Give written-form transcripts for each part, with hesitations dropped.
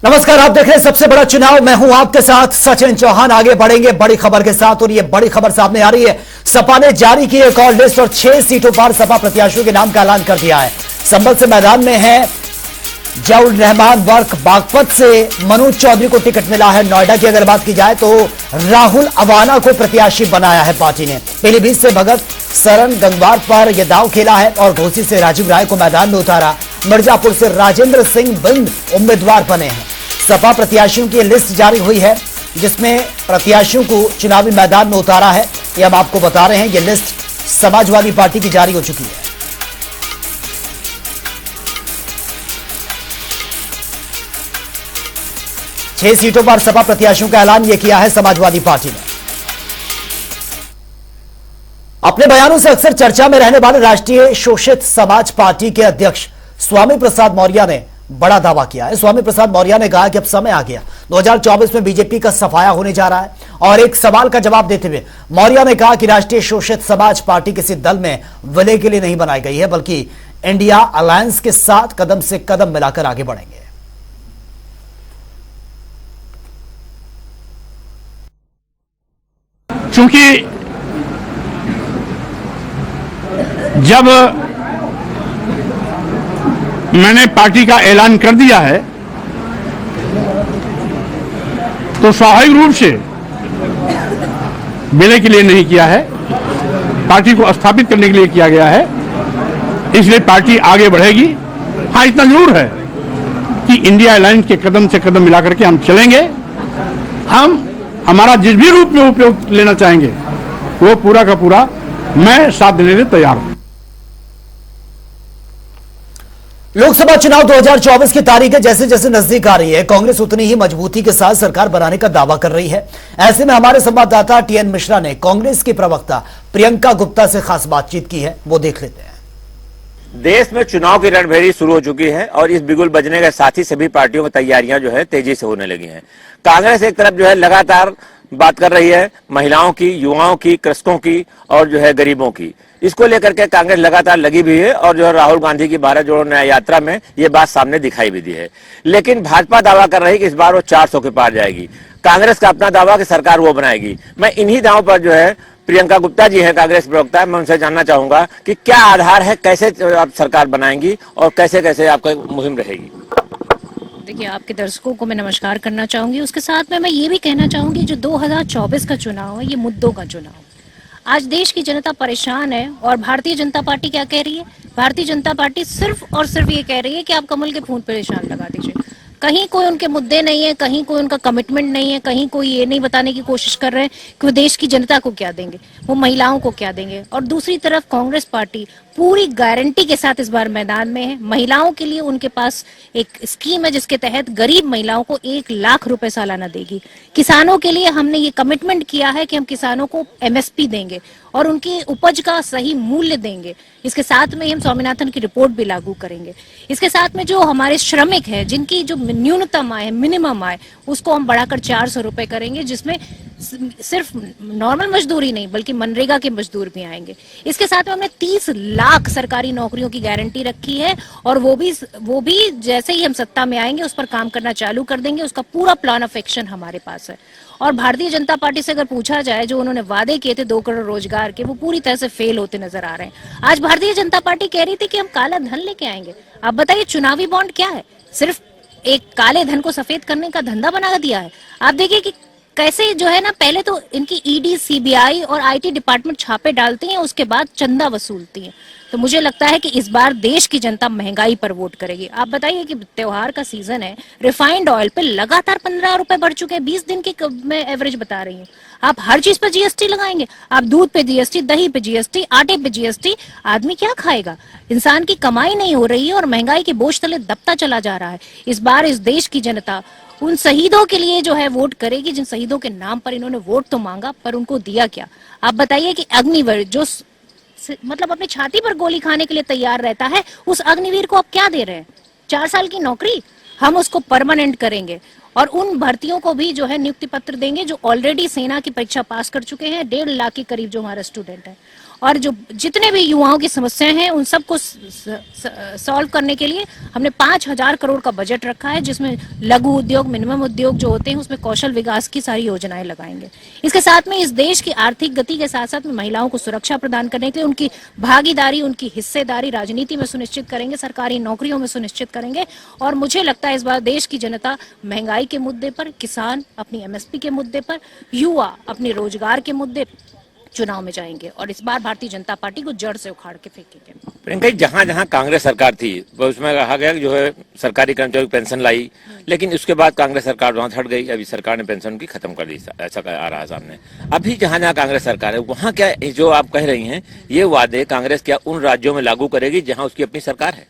नमस्कार, आप देख रहे हैं सबसे बड़ा चुनाव। मैं हूं आपके साथ सचिन चौहान। आगे बढ़ेंगे बड़ी खबर के साथ और ये बड़ी खबर सामने आ रही है। सपा ने जारी की एक और लिस्ट और 6 सीटों पर सपा प्रत्याशियों के नाम का ऐलान कर दिया है। संभल से मैदान में है जौल रहमान वर्क, बागपत से मनोज चौधरी को टिकट मिला है। नोएडा की अगर बात की जाए तो राहुल अवाना को प्रत्याशी बनाया है पार्टी ने। पीलीभीत से भगत सरन गंगवार पर यह दांव खेला है और घोसी से राजीव राय को मैदान में उतारा। मिर्जापुर से राजेंद्र सिंह बिंद उम्मीदवार बने हैं। सपा प्रत्याशियों की लिस्ट जारी हुई है जिसमें प्रत्याशियों को चुनावी मैदान में उतारा है। यह हम आपको बता रहे हैं। यह लिस्ट समाजवादी पार्टी की जारी हो चुकी है। छह सीटों पर सपा प्रत्याशियों का ऐलान यह किया है समाजवादी पार्टी ने। अपने बयानों से अक्सर चर्चा में रहने वाले राष्ट्रीय शोषित समाज पार्टी के अध्यक्ष स्वामी प्रसाद मौर्य ने बड़ा दावा किया है। स्वामी प्रसाद मौर्य ने कहा कि अब समय आ गया, 2024 में बीजेपी का सफाया होने जा रहा है। और एक सवाल का जवाब देते हुए मौर्य ने कहा कि राष्ट्रीय शोषित समाज पार्टी किसी दल में विलय के लिए नहीं बनाई गई है, बल्कि इंडिया अलायंस के साथ कदम से कदम मिलाकर आगे बढ़ेंगे। क्योंकि जब मैंने पार्टी का ऐलान कर दिया है तो स्वाभाविक रूप से विलय के लिए नहीं किया है, पार्टी को स्थापित करने के लिए किया गया है। इसलिए पार्टी आगे बढ़ेगी। हाँ, इतना जरूर है कि इंडिया अलायंस के कदम से कदम मिलाकर के हम चलेंगे। हम हमारा जिस भी रूप में उपयोग लेना चाहेंगे वो पूरा का पूरा मैं साथ देने के लिए तैयार हूं। लोकसभा चुनाव 2024 की तारीखें जैसे जैसे नजदीक आ रही है, कांग्रेस उतनी ही मजबूती के साथ सरकार बनाने का दावा कर रही है। ऐसे में हमारे संवाददाता टीएन मिश्रा ने कांग्रेस की प्रवक्ता प्रियंका गुप्ता से खास बातचीत की है, वो देख लेते हैं। देश में चुनाव की रणभेरी शुरू हो चुकी है और इस बिगुल बजने के साथ ही सभी पार्टियों की तैयारियां जो है तेजी से होने लगी हैं। कांग्रेस एक तरफ जो है लगातार बात कर रही है महिलाओं की, युवाओं की, कृषकों की और जो है गरीबों की। इसको लेकर के कांग्रेस लगातार लगी भी है और जो है राहुल गांधी की भारत जोड़ो न्याय यात्रा में ये बात सामने दिखाई भी दी है। लेकिन भाजपा दावा कर रही है कि इस बार वो 400 के पार जाएगी। कांग्रेस का अपना दावा कि सरकार वो बनाएगी। मैं इन्हीं दावों पर जो है प्रियंका गुप्ता जी है कांग्रेस प्रवक्ता, मैं उनसे जानना चाहूंगा कि क्या आधार है, कैसे आप सरकार बनाएंगी और कैसे कैसे आपका मुहिम रहेगी। देखिए, आपके दर्शकों को मैं नमस्कार करना चाहूंगी। उसके साथ में मैं ये भी कहना चाहूंगी जो 2024 का चुनाव है ये मुद्दों का चुनाव है। आज देश की जनता परेशान है और भारतीय जनता पार्टी क्या कह रही है? भारतीय जनता पार्टी सिर्फ और सिर्फ ये कह रही है कि आप कमल के फूल पे निशान लगा दीजिए। कहीं कोई उनके मुद्दे नहीं है, कहीं कोई उनका कमिटमेंट नहीं है, कहीं कोई ये नहीं बताने की कोशिश कर रहे हैं कि वो देश की जनता को क्या देंगे, वो महिलाओं को क्या देंगे। और दूसरी तरफ कांग्रेस पार्टी पूरी गारंटी के साथ इस बार मैदान में है। महिलाओं के लिए उनके पास एक स्कीम है जिसके तहत गरीब महिलाओं को 1 लाख रुपए सालाना देगी। किसानों के लिए हमने ये कमिटमेंट किया है कि हम किसानों को एमएसपी देंगे और उनकी उपज का सही मूल्य देंगे। इसके साथ में हम स्वामीनाथन की रिपोर्ट भी लागू करेंगे। इसके साथ में जो हमारे श्रमिक हैं जिनकी जो न्यूनतम आय, मिनिमम आय, उसको हम बढ़ाकर 400 रुपए करेंगे, जिसमें सिर्फ नॉर्मल मजदूरी नहीं बल्कि मनरेगा के मजदूर भी आएंगे। इसके साथ में हमने 30 लाख सरकारी नौकरियों की गारंटी रखी है और वो भी जैसे ही हम सत्ता में आएंगे उस पर काम करना चालू कर देंगे। उसका पूरा प्लान ऑफ एक्शन हमारे पास है। और भारतीय जनता पार्टी से अगर पूछा जाए, जो उन्होंने वादे किए थे 2 करोड़ रोजगार के, वो पूरी तरह से फेल होते नजर आ रहे हैं। आज भारतीय जनता पार्टी कह रही थी कि हम काला धन लेके आएंगे। आप बताइए, चुनावी बॉन्ड क्या है? सिर्फ एक काले धन को सफेद करने का धंधा बना दिया है। आप देखिए कि कैसे जो है ना, पहले तो इनकी ईडी, सीबीआई और आईटी डिपार्टमेंट छापे डालती हैं, उसके बाद चंदा वसूलती हैं। तो मुझे लगता है कि इस बार देश की जनता महंगाई पर वोट करेगी। आप बताइए कि त्योहार का सीजन है, रिफाइंड ऑयल पे लगातार 15 रुपए बढ़ चुके हैं। 20 दिन की मैं एवरेज बता रही हूँ। आप हर चीज पर जीएसटी लगाएंगे, आप दूध पे जीएसटी, दही पे जीएसटी, आटे पे जीएसटी। आदमी क्या खाएगा? इंसान की कमाई नहीं हो रही है और महंगाई के बोझ तले दबता चला जा रहा है। इस बार इस देश की जनता उन शहीदों के लिए जो है वोट करेगी जिन शहीदों के नाम पर इन्होंने वोट तो मांगा, पर उनको दिया क्या? आप बताइए कि अग्निवीर जो मतलब अपनी छाती पर गोली खाने के लिए तैयार रहता है, उस अग्निवीर को आप क्या दे रहे हैं? 4 साल की नौकरी? हम उसको परमानेंट करेंगे और उन भर्तियों को भी जो है नियुक्ति पत्र देंगे जो ऑलरेडी सेना की परीक्षा पास कर चुके हैं। 1.5 लाख के करीब जो हमारे स्टूडेंट हैं। और जो जितने भी युवाओं की समस्याएं हैं उन सबको सॉल्व करने के लिए हमने 5,000 करोड़ का बजट रखा है, जिसमें लघु उद्योग, मिनिमम उद्योग जो होते हैं उसमें कौशल विकास की सारी योजनाएं लगाएंगे। इसके साथ में इस देश की आर्थिक गति के साथ साथ में महिलाओं को सुरक्षा प्रदान करने के लिए उनकी भागीदारी, उनकी हिस्सेदारी राजनीति में सुनिश्चित करेंगे, सरकारी नौकरियों में सुनिश्चित करेंगे। और मुझे लगता है इस बार देश की जनता महंगाई के मुद्दे पर, किसान अपनी एमएसपी के मुद्दे पर, युवा अपने रोजगार के मुद्दे चुनाव में जाएंगे और इस बार भारतीय जनता पार्टी को जड़ से उखाड़ के फेंकेंगे। प्रियंका जी, जहां जहां कांग्रेस सरकार थी वो उसमें कहा गया कि जो है सरकारी कर्मचारियों की पेंशन लाई, लेकिन उसके बाद कांग्रेस सरकार वहां हट गई। अभी सरकार ने पेंशन की खत्म कर दी, ऐसा आ रहा है सामने। अभी जहां जहां कांग्रेस सरकार है वहां क्या जो आप कह रही हैं ये वादे कांग्रेस क्या उन राज्यों में लागू करेगी जहां उसकी अपनी सरकार है?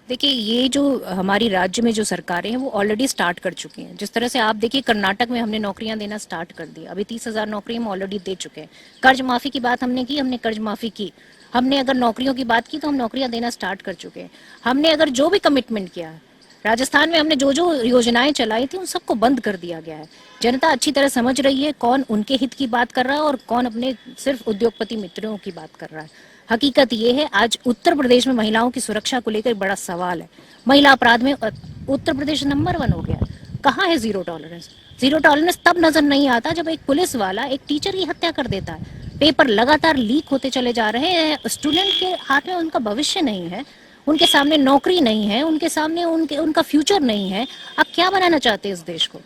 देखिए, ये जो हमारी राज्य में जो सरकारें हैं वो ऑलरेडी स्टार्ट कर चुकी हैं। जिस तरह से आप देखिए, कर्नाटक में हमने नौकरियां देना स्टार्ट कर दी, अभी 30,000 नौकरी हम ऑलरेडी दे चुके हैं। कर्ज माफी की बात हमने की, हमने कर्ज माफी की। हमने अगर नौकरियों की बात की तो हम नौकरियां देना स्टार्ट कर चुके हैं। हमने अगर जो भी कमिटमेंट किया है, राजस्थान में हमने जो जो योजनाएं चलाई थी उन सबको बंद कर दिया गया है। जनता अच्छी तरह समझ रही है कौन उनके हित की बात कर रहा है और कौन अपने सिर्फ उद्योगपति मित्रों की बात कर रहा है। हकीकत ये है, आज उत्तर प्रदेश में महिलाओं की सुरक्षा को लेकर बड़ा सवाल है। महिला अपराध में उत्तर प्रदेश नंबर 1 हो गया। कहाँ है जीरो टॉलरेंस? जीरो टॉलरेंस तब नजर नहीं आता जब एक पुलिस वाला एक टीचर की हत्या कर देता है। पेपर लगातार लीक होते चले जा रहे हैं, स्टूडेंट के हाथ में उनका भविष्य नहीं है, उनके सामने नौकरी नहीं है, उनके सामने उनका फ्यूचर नहीं है। आप क्या बनाना चाहते हैं इस देश को?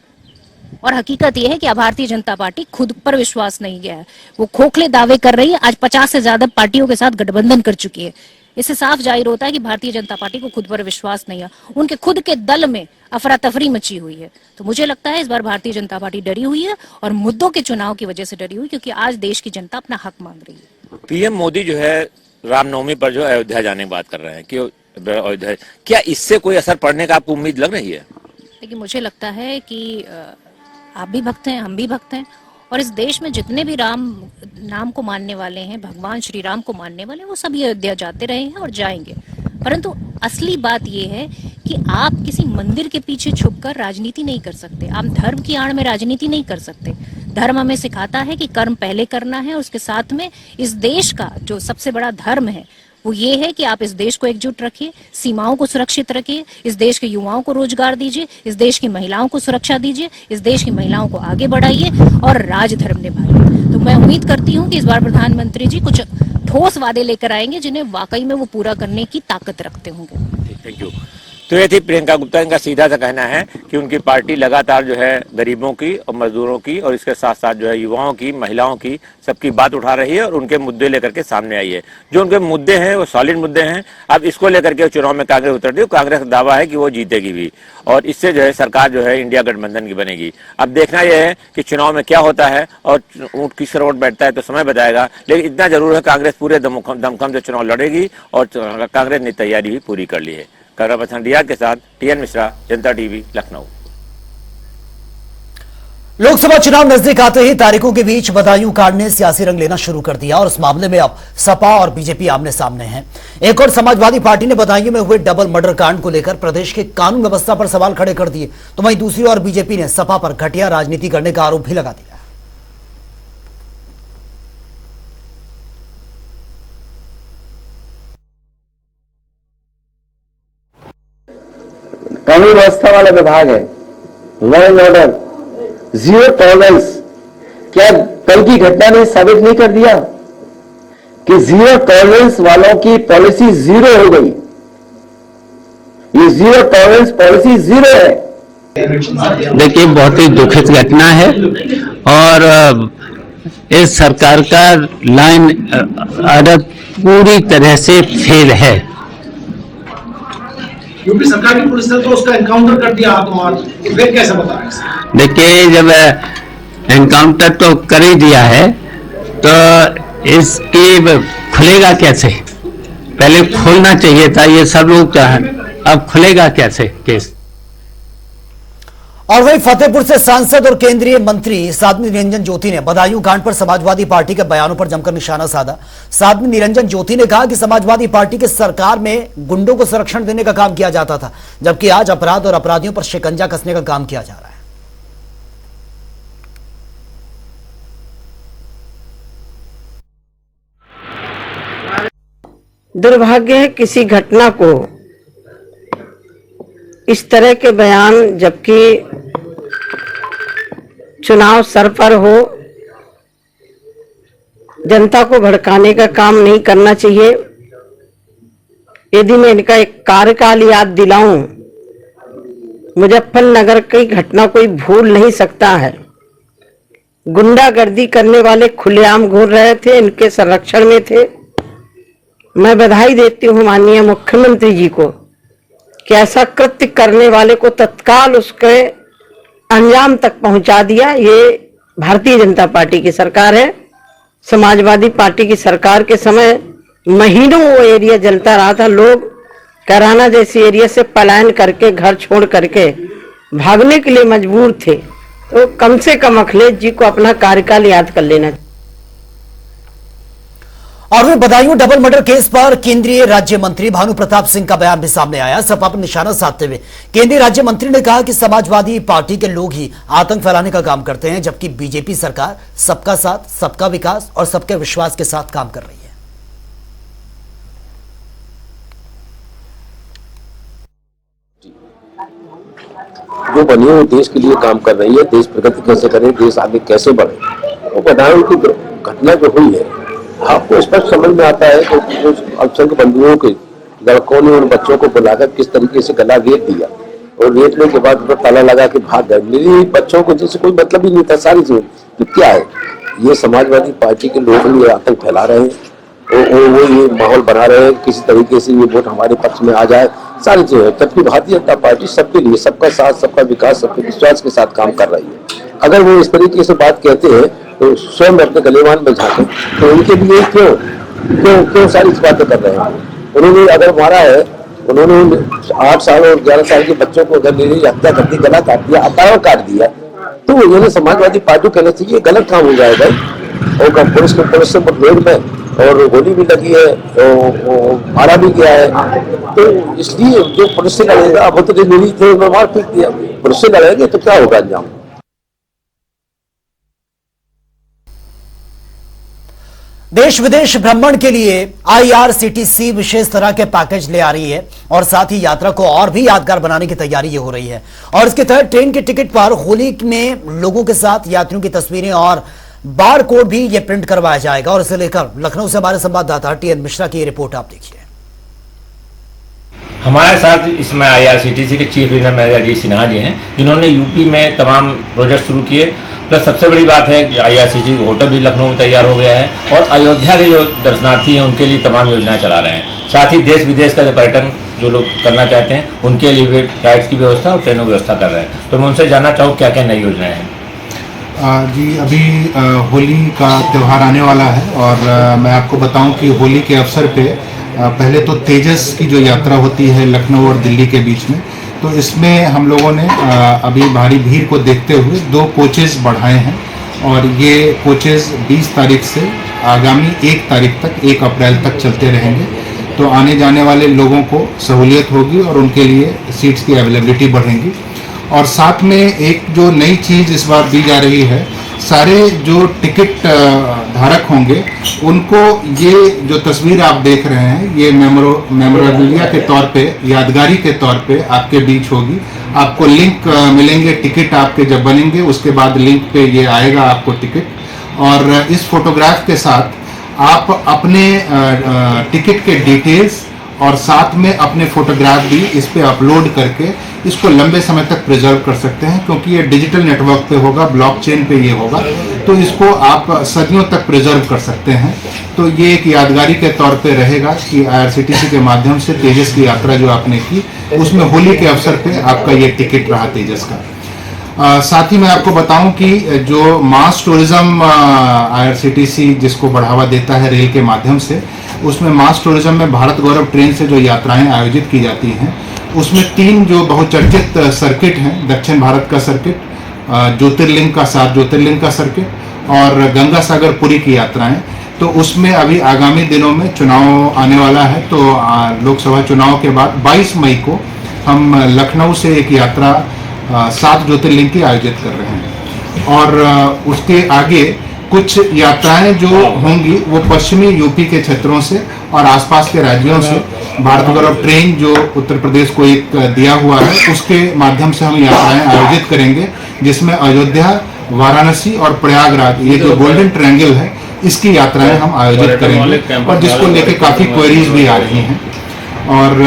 और हकीकत यह है कि भारतीय जनता पार्टी खुद पर विश्वास नहीं गया है, वो खोखले दावे कर रही है। आज 50 से ज्यादा पार्टियों के साथ गठबंधन कर चुकी है। इससे साफ जाहिर होता है कि भारतीय जनता पार्टी को खुद पर विश्वास नहीं है। उनके खुद के दल में अफरा तफरी मची हुई है। तो मुझे लगता है इस बार भारतीय जनता पार्टी डरी हुई है और मुद्दों के चुनाव की वजह से डरी हुई, क्योंकि आज देश की जनता अपना हक मांग रही है। पीएम मोदी जो है रामनवमी पर जो अयोध्या जाने की बात कर रहे हैं कि अयोध्या, क्या इससे कोई असर पड़ने का आपको उम्मीद लग रही है? लेकिन मुझे लगता है कि आप भी भक्त हैं, हम भी भक्त हैं, और इस देश में जितने भी राम नाम को मानने वाले हैं, भगवान श्री राम को मानने वाले, वो सभी अयोध्या जाते रहे हैं और जाएंगे। परंतु असली बात यह है कि आप किसी मंदिर के पीछे छुपकर राजनीति नहीं कर सकते। आप धर्म की आड़ में राजनीति नहीं कर सकते। धर्म हमें सिखाता है कि कर्म पहले करना है, और उसके साथ में इस देश का जो सबसे बड़ा धर्म है वो ये है कि आप इस देश को एकजुट रखिए, सीमाओं को सुरक्षित रखिए, इस देश के युवाओं को रोजगार दीजिए, इस देश की महिलाओं को सुरक्षा दीजिए, इस देश की महिलाओं को आगे बढ़ाइए और राजधर्म निभाइए। तो मैं उम्मीद करती हूँ कि इस बार प्रधानमंत्री जी कुछ ठोस वादे लेकर आएंगे जिन्हें वाकई में वो पूरा करने की ताकत रखते होंगे। Thank you. तो ये थी प्रियंका गुप्ता। इनका सीधा सा कहना है कि उनकी पार्टी लगातार जो है गरीबों की और मजदूरों की और इसके साथ साथ जो है युवाओं की, महिलाओं की, सबकी बात उठा रही है और उनके मुद्दे लेकर के सामने आई है। जो उनके मुद्दे हैं वो सॉलिड मुद्दे हैं। अब इसको लेकर के चुनाव में कांग्रेस उतरती है। कांग्रेस का दावा है कि वो जीतेगी भी और इससे जो है सरकार जो है इंडिया गठबंधन की बनेगी। अब देखना यह है कि चुनाव में क्या होता है और ऊंट किस रोड बैठता है तो समय बताएगा। लेकिन इतना जरूर है कांग्रेस पूरे दमखम से चुनाव लड़ेगी और कांग्रेस ने तैयारी भी पूरी कर ली है। कैमरा पर्सन रियाज के साथ टीएन मिश्रा, जनता टीवी, लखनऊ। लोकसभा चुनाव नजदीक आते ही तारीखों के बीच बदायूं कांड ने सियासी रंग लेना शुरू कर दिया और इस मामले में अब सपा और बीजेपी आमने सामने हैं। एक और समाजवादी पार्टी ने बदायूं में हुए डबल मर्डर कांड को लेकर प्रदेश के कानून व्यवस्था पर सवाल खड़े कर दिए, तो वहीं दूसरी ओर बीजेपी ने सपा पर घटिया राजनीति करने का आरोप भी लगा दिया। कानून व्यवस्था वाला विभाग है, law and order, zero tolerance. क्या कल की घटना ने साबित नहीं कर दिया कि जीरो टॉलरेंस वालों की पॉलिसी जीरो हो गई? ये जीरो टॉलरेंस पॉलिसी जीरो है। देखिए, बहुत ही दुखद घटना है और इस सरकार का लाइन ऑर्डर पूरी तरह से फेल है। यूपी सरकार की पुलिस ने तो उसका एनकाउंटर कर दिया आत्मवाद, तो फिर कैसे बताएं? देखिए, जब एनकाउंटर तो कर ही दिया है तो इसकी खुलेगा कैसे? पहले खोलना चाहिए था, ये सब लोग अब खुलेगा कैसे केस? और वहीं फतेहपुर से सांसद और केंद्रीय मंत्री साध्वी निरंजन ज्योति ने बदायूं कांड पर समाजवादी पार्टी के बयानों पर जमकर निशाना साधा। साध्वी निरंजन ज्योति ने कहा कि समाजवादी पार्टी के सरकार में गुंडों को संरक्षण देने का काम किया जाता था, जबकि आज अपराध और अपराधियों पर शिकंजा कसने का काम किया जा रहा है। दुर्भाग्य है किसी घटना को इस तरह के बयान, जबकि चुनाव सर पर हो, जनता को भड़काने का काम नहीं करना चाहिए। यदि मैं इनका एक कार्यकाल याद दिलाऊं, मुजफ्फरनगर की घटना कोई भूल नहीं सकता है। गुंडागर्दी करने वाले खुलेआम घूम रहे थे, इनके संरक्षण में थे। मैं बधाई देती हूं माननीय मुख्यमंत्री जी को कि ऐसा कृत्य करने वाले को तत्काल उसके अंजाम तक पहुंचा दिया। ये भारतीय जनता पार्टी की सरकार है। समाजवादी पार्टी की सरकार के समय महीनों वो एरिया जलता रहा था। लोग कैराना जैसी एरिया से पलायन करके, घर छोड़ करके भागने के लिए मजबूर थे। तो कम से कम अखिलेश जी को अपना कार्यकाल याद कर लेना चाहिए। और वे बदायूं डबल मर्डर केस पर केंद्रीय राज्य मंत्री भानु प्रताप सिंह का बयान भी सामने आया। सपा पर निशाना साधते हुए केंद्रीय राज्य मंत्री ने कहा कि समाजवादी पार्टी के लोग ही आतंक फैलाने का काम करते हैं, जबकि बीजेपी सरकार सबका साथ, सबका विकास और सबके विश्वास के साथ काम कर रही है। जो बनी है वो देश के लिए काम कर रही है। देश प्रगति कैसे करे, देश आगे कैसे बढ़े, वो बदायूं की घटना जो हुई है, आपको स्पष्ट समझ में आता है कि अल्पसंख्यक बंधुओं के लड़कों ने उन बच्चों को बुलाकर किस तरीके से गला रेत दिया और रेतने के बाद उनको ताला लगा के भाग गए। मेरी बच्चों को जैसे कोई मतलब ही नहीं था सारी चीज। तो क्या है, ये समाजवादी पार्टी के लोग ये आतंक फैला रहे हैं, वो ये माहौल बना रहे हैं, किसी तरीके से ये वोट हमारे पक्ष में आ जाए, सारी चीजें। जबकि भारतीय जनता पार्टी सबके लिए, सबका साथ, सबका विकास, सबके विश्वास के साथ काम कर रही है। अगर वो इस तरीके से बात कहते हैं तो स्वयं अपने गलेवान में झांके, तो उनके लिए क्यों सारी बातें कर रहे हैं। उन्होंने अगर मारा है, उन्होंने 8 साल और 11 साल के बच्चों को अगर मेरी हत्या कर दी, गला काट दिया, अतावा काट दिया, तो ये समाजवादी पार्टी कहना चाहिए गलत काम हो जाएगा। और पुलिस से मुठभेड़ में और गोली भी लगी है और मारा भी गया है। तो इसलिए जो पुलिस से लड़ेगा, अब तो निर्णय थे उन्होंने मार पीट दिया, पुलिस से लड़ेंगे तो क्या होगा अंजाम। देश विदेश भ्रमण के लिए IRCTC विशेष तरह के पैकेज ले आ रही है और साथ ही यात्रा को और भी यादगार बनाने की तैयारी हो रही है। और इसके तहत ट्रेन के टिकट पर होली में लोगों के साथ यात्रियों की तस्वीरें और बार कोड भी ये प्रिंट करवाया जाएगा। और इसे लेकर लखनऊ से हमारे संवाददाता TN मिश्रा की रिपोर्ट आप देखिए। हमारे साथ इसमें IRCTC के चीफ रीजनल मैनेजर जी सिन्हा जी हैं, जिन्होंने यूपी में तमाम प्रोजेक्ट शुरू किए। प्लस सबसे बड़ी बात है कि IRCTC होटल भी लखनऊ में तैयार हो गया है और अयोध्या के जो दर्शनार्थी हैं उनके लिए तमाम योजनाएं चला रहे हैं। साथ ही देश विदेश का जो पर्यटन जो लोग करना चाहते हैं उनके लिए भी फ्लाइट्स की व्यवस्था और ट्रेनों की व्यवस्था कर रहे हैं। तो मैं उनसे जानना चाहूँ क्या क्या नई योजनाएं हैं। जी, अभी होली का त्यौहार आने वाला है और मैं आपको बताऊं कि होली के अवसर पे पहले तो तेजस की जो यात्रा होती है लखनऊ और दिल्ली के बीच में, तो इसमें हम लोगों ने अभी भारी भीड़ को देखते हुए 2 कोचेस बढ़ाए हैं और ये कोचेस 20 तारीख से आगामी 1 तारीख तक, 1 अप्रैल तक चलते रहेंगे। तो आने जाने वाले लोगों को सहूलियत होगी और उनके लिए सीट्स की अवेलेबिलिटी बढ़ेगी। और साथ में एक जो नई चीज़ इस बार दी जा रही है, सारे जो टिकट धारक होंगे उनको ये जो तस्वीर आप देख रहे हैं ये मेमोरेबलिया के तौर पे, यादगारी के तौर पे आपके बीच होगी। आपको लिंक मिलेंगे, टिकट आपके जब बनेंगे उसके बाद लिंक पे ये आएगा आपको टिकट। और इस फोटोग्राफ के साथ आप अपने टिकट के डिटेल्स और साथ में अपने फोटोग्राफ भी इस पे अपलोड करके इसको लंबे समय तक प्रिजर्व कर सकते हैं, क्योंकि ये डिजिटल नेटवर्क पे होगा, ब्लॉकचेन पे ये होगा, तो इसको आप सदियों तक प्रिजर्व कर सकते हैं। तो ये एक यादगारी के तौर पे रहेगा कि IRCTC के माध्यम से तेजस की यात्रा जो आपने की उसमें होली के अवसर पे आपका ये टिकट रहा तेजस का। साथ ही मैं आपको बताऊं कि जो मास टूरिज्म IRCTC जिसको बढ़ावा देता है रेल के माध्यम से, उसमें मास टूरिज्म में भारत गौरव ट्रेन से जो यात्राएं आयोजित की जाती हैं उसमें 3 जो बहुचर्चित सर्किट हैं, दक्षिण भारत का सर्किट, ज्योतिर्लिंग का 7 ज्योतिर्लिंग का सर्किट और गंगा सागर पुरी की यात्राएं, तो उसमें अभी आगामी दिनों में चुनाव आने वाला है। तो लोकसभा चुनाव के बाद 22 मई को हम लखनऊ से एक यात्रा 7 ज्योतिर्लिंग की आयोजित कर रहे हैं और उसके आगे कुछ यात्राएं जो होंगी वो पश्चिमी यूपी के क्षेत्रों से और आसपास के राज्यों से भारत गौरव ट्रेन जो उत्तर प्रदेश को एक दिया हुआ है उसके माध्यम से हम यात्राएं आयोजित करेंगे, जिसमें अयोध्या, वाराणसी और प्रयागराज ये जो गोल्डन ट्रायंगल है इसकी यात्राएं हम आयोजित करेंगे और जिसको लेके काफी क्वेरीज भी आ रही हैं। और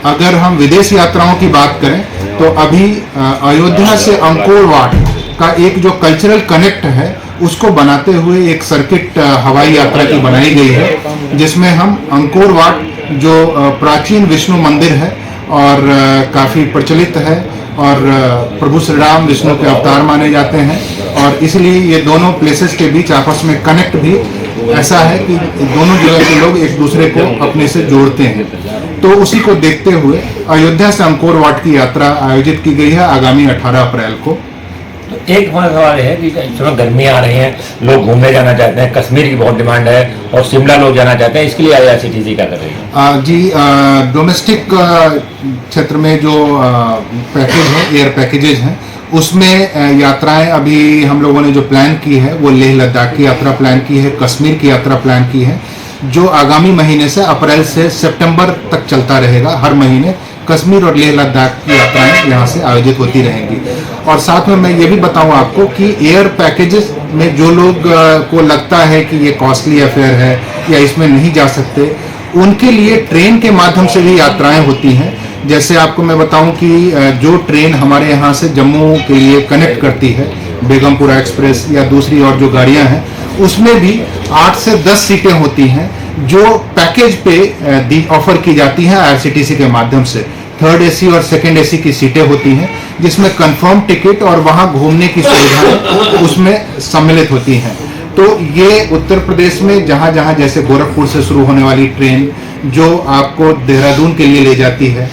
अगर हम विदेश यात्राओं की बात करें तो अभी अयोध्या से अंकोर वाट का एक जो कल्चरल कनेक्ट है उसको बनाते हुए एक सर्किट हवाई यात्रा की बनाई गई है, जिसमें हम अंकोर वाट जो प्राचीन विष्णु मंदिर है और काफी प्रचलित है और प्रभु श्री राम विष्णु के अवतार माने जाते हैं और इसलिए ये दोनों प्लेसेस के बीच आपस में कनेक्ट भी ऐसा है कि दोनों जगह के लोग एक दूसरे को अपने से जोड़ते हैं। तो उसी को देखते हुए अयोध्या से अंकोर वाट की यात्रा आयोजित की गई है आगामी 18 अप्रैल को। एक हमारा सवाल है कि इस समय गर्मी आ रही है, लोग घूमने जाना चाहते हैं, कश्मीर की बहुत डिमांड है और शिमला लोग जाना चाहते हैं, इसके लिए आईआरसीटीसी क्या कर रही है? जी डोमेस्टिक क्षेत्र में जो पैकेज है, एयर पैकेजेज हैं, उसमें यात्राएं अभी हम लोगों ने जो प्लान की है वो लेह लद्दाख की यात्रा प्लान की है, कश्मीर की यात्रा प्लान की है, जो आगामी महीने से अप्रैल से सितंबर तक चलता रहेगा। हर महीने कश्मीर और लेह लद्दाख की यात्राएं यहाँ से आयोजित होती रहेंगी। और साथ में मैं ये भी बताऊं आपको कि एयर पैकेजेस में जो लोग को लगता है कि ये कॉस्टली अफेयर है या इसमें नहीं जा सकते, उनके लिए ट्रेन के माध्यम से भी यात्राएं होती हैं। जैसे आपको मैं बताऊं कि जो ट्रेन हमारे यहाँ से जम्मू के लिए कनेक्ट करती है, बेगमपुरा एक्सप्रेस या दूसरी और जो गाड़ियां हैं, उसमें भी 8 से 10 सीटें होती हैं जो पैकेज पे ऑफर की जाती हैं आईआरसीटीसी के माध्यम से। थर्ड एसी और सेकंड एसी की सीटें होती हैं जिसमें कंफर्म टिकट और वहां घूमने की सुविधाएं उसमें सम्मिलित होती हैं। तो ये उत्तर प्रदेश में जहां जहां जैसे गोरखपुर से शुरू होने वाली ट्रेन जो आपको देहरादून के लिए ले जाती है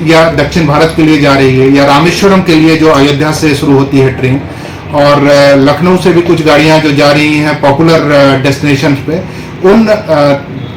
या दक्षिण भारत के लिए जा रही है, या रामेश्वरम के लिए जो अयोध्या से शुरू होती है ट्रेन, और लखनऊ से भी कुछ गाड़ियां जो जा रही हैं पॉपुलर डेस्टिनेशंस पे, उन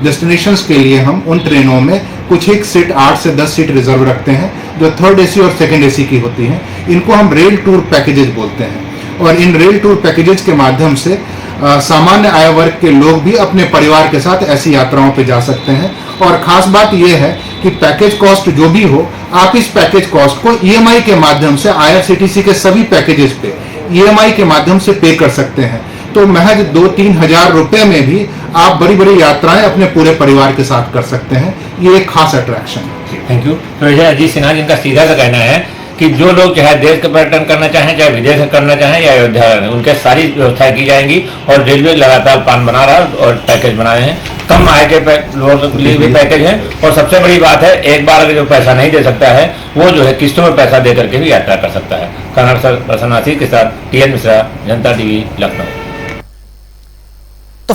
डेस्टिनेशंस के लिए हम उन ट्रेनों में कुछ एक सीट 8 से 10 सीट रिजर्व रखते हैं जो थर्ड एसी और सेकंड एसी की होती हैं। इनको हम रेल टूर पैकेजेस बोलते हैं और इन रेल टूर पैकेजेस के माध्यम से सामान्य आय वर्ग के लोग भी अपने परिवार के साथ ऐसी यात्राओं पे जा सकते हैं। और खास बात यह है कि पैकेज कॉस्ट जो भी हो, आप इस पैकेज कॉस्ट को ईएमआई के माध्यम से आईआरसीटीसी के सभी पैकेजेस पे ईएमआई के माध्यम से पे कर सकते हैं। तो महज 2-3 हजार रुपए में भी आप बड़ी बड़ी यात्राएं अपने पूरे परिवार के साथ कर सकते हैं। ये एक खास अट्रैक्शन है। Thank you. तो अजीत सिन्हा जिनका सीधा सा कहना है कि जो लोग चाहे देश का पर्यटन करना चाहें, चाहे विदेश करना चाहें या अयोध्या, उनके सारी व्यवस्थाएं की जाएंगी और रेलवे लगातार प्लान बना रहा है और पैकेज बना रहे हैं। कम आय के लोगों के लिए भी पैकेज है और सबसे बड़ी बात है, एक बार अगर जो पैसा नहीं दे सकता है वो जो है किस्तों में पैसा दे करके भी यात्रा कर सकता है। कर्नल सर प्रसन्नासी के साथ TN मिश्रा, जनता TV, लखनऊ।